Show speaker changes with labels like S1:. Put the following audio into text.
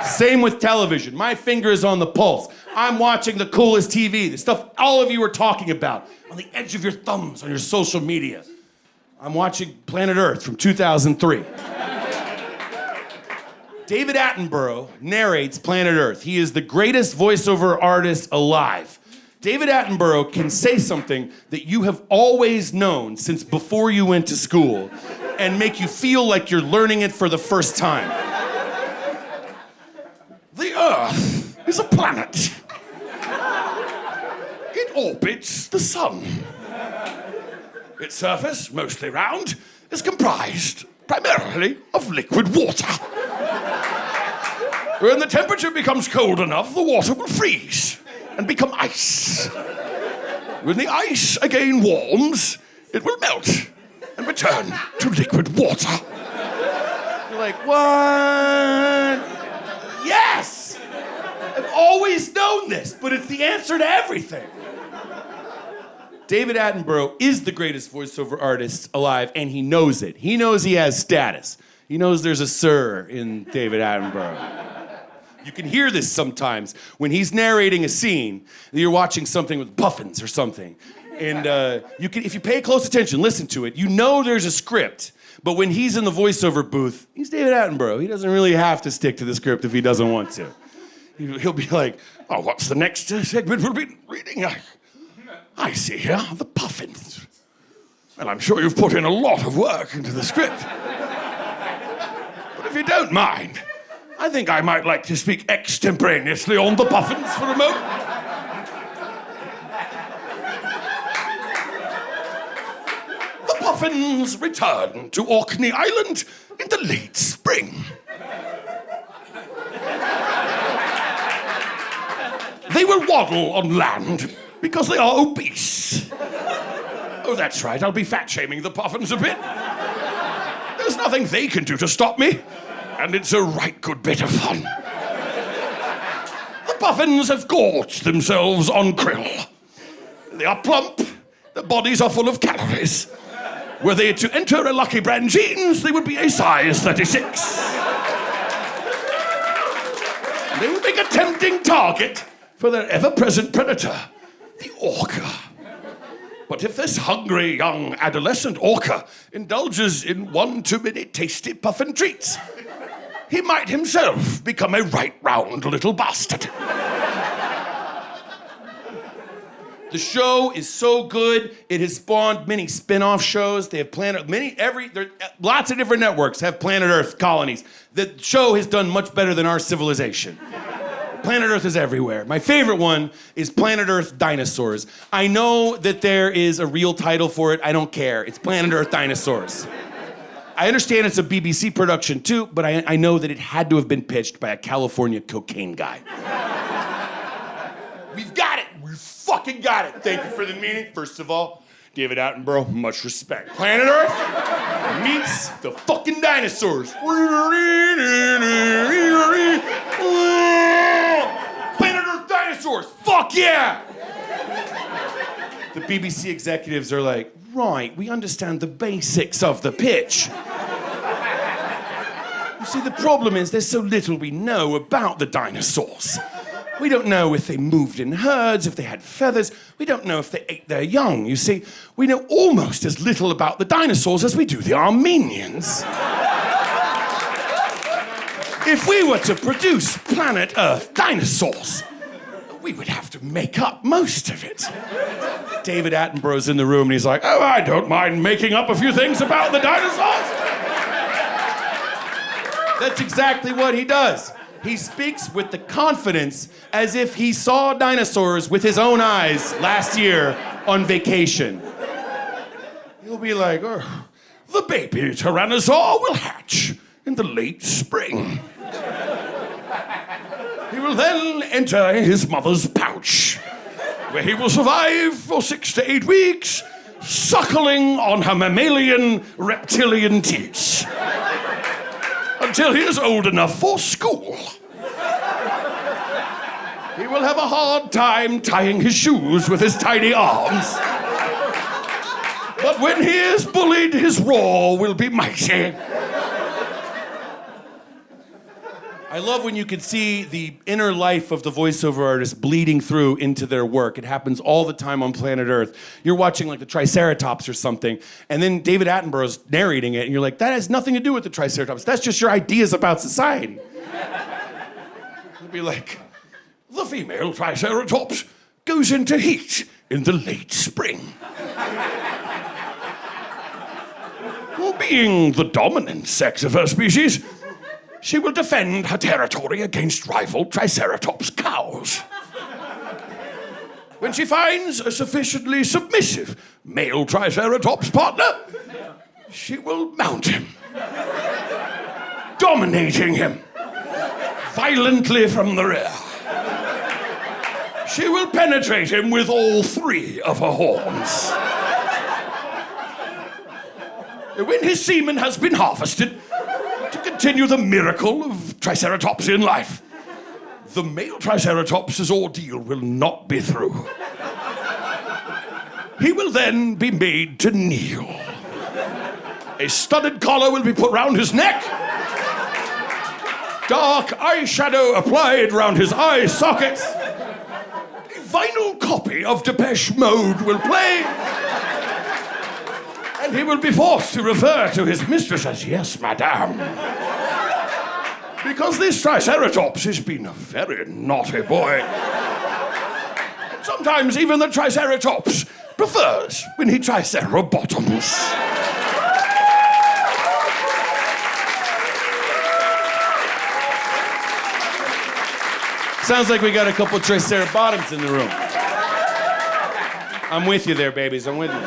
S1: Same with television. My finger is on the pulse. I'm watching the coolest TV, the stuff all of you are talking about, on the edge of your thumbs on your social media. I'm watching Planet Earth from 2003. David Attenborough narrates Planet Earth. He is the greatest voiceover artist alive. David Attenborough can say something that you have always known since before you went to school and make you feel like you're learning it for the first time. The Earth is a planet. It orbits the sun. Its surface, mostly round, is comprised primarily of liquid water. When the temperature becomes cold enough, the water will freeze and become ice. When the ice again warms, it will melt and return to liquid water. You're like, what? Yes! I've always known this, but it's the answer to everything. David Attenborough is the greatest voiceover artist alive, and he knows it. He knows he has status. He knows there's a sir in David Attenborough. You can hear this sometimes when he's narrating a scene, and you're watching something with puffins or something. And you can, if you pay close attention, listen to it, you know there's a script. But when he's in the voiceover booth, he's David Attenborough. He doesn't really have to stick to the script if he doesn't want to. He'll be like, oh, what's the next segment we'll be reading? I see here the puffins. Well, I'm sure you've put in a lot of work into the script. But if you don't mind, I think I might like to speak extemporaneously on the puffins for a moment. The puffins return to Orkney Island in the late spring. They will waddle on land because they are obese. Oh, that's right, I'll be fat-shaming the puffins a bit. There's nothing they can do to stop me. And it's a right good bit of fun. The puffins have gorged themselves on krill. They are plump, their bodies are full of calories. Were they to enter a Lucky Brand jeans, they would be a size 36. They would make a tempting target for their ever-present predator, the orca. But if this hungry young adolescent orca indulges in one too many tasty puffin treats, he might himself become a right round little bastard. The show is so good, it has spawned many spin-off shows. They have lots of different networks have Planet Earth colonies. The show has done much better than our civilization. Planet Earth is everywhere. My favorite one is Planet Earth Dinosaurs. I know that there is a real title for it. I don't care. It's Planet Earth Dinosaurs. I understand it's a BBC production too, but I know that it had to have been pitched by a California cocaine guy. We've got it. We fucking got it. Thank you for the meeting. First of all, David Attenborough, much respect. Planet Earth meets the fucking dinosaurs. Planet Earth dinosaurs. Fuck yeah! The BBC executives are like, right, we understand the basics of the pitch. You see, the problem is there's so little we know about the dinosaurs. We don't know if they moved in herds, if they had feathers. We don't know if they ate their young. You see, we know almost as little about the dinosaurs as we do the Armenians. If we were to produce Planet Earth dinosaurs, we would have to make up most of it. David Attenborough's in the room and he's like, oh, I don't mind making up a few things about the dinosaurs. That's exactly what he does. He speaks with the confidence as if he saw dinosaurs with his own eyes last year on vacation. He'll be like, oh, the baby tyrannosaur will hatch in the late spring. He will then enter his mother's pouch, where he will survive for 6 to 8 weeks, suckling on her mammalian reptilian teats, until he is old enough for school. He will have a hard time tying his shoes with his tiny arms. But when he is bullied, his roar will be mighty.
S2: I love when you can see the inner life of the voiceover artist bleeding through into their work. It happens all the time on planet Earth. You're watching like the Triceratops or something, and then David Attenborough's narrating it, and you're like, that has nothing to do with the Triceratops. That's just your ideas about society. It'd be like, the female Triceratops goes into heat in the late spring. Being the dominant sex of her species, she will defend her territory against rival Triceratops cows. When she finds a sufficiently submissive male Triceratops partner, she will mount him, dominating him violently from the rear. She will penetrate him with all three of her horns. When his semen has been harvested, to continue the miracle of Triceratopsian life, the male Triceratops' ordeal will not be through. He will then be made to kneel. A studded collar will be put round his neck. Dark eyeshadow applied round his eye sockets. A vinyl copy of Depeche Mode will play. And he will be forced to refer to his mistress as, yes, madame. Because this Triceratops has been a very naughty boy. And sometimes even the Triceratops prefers when he tricerabottoms. Sounds like we got a couple tricerabottoms in the room. I'm with you there, babies. I'm with you.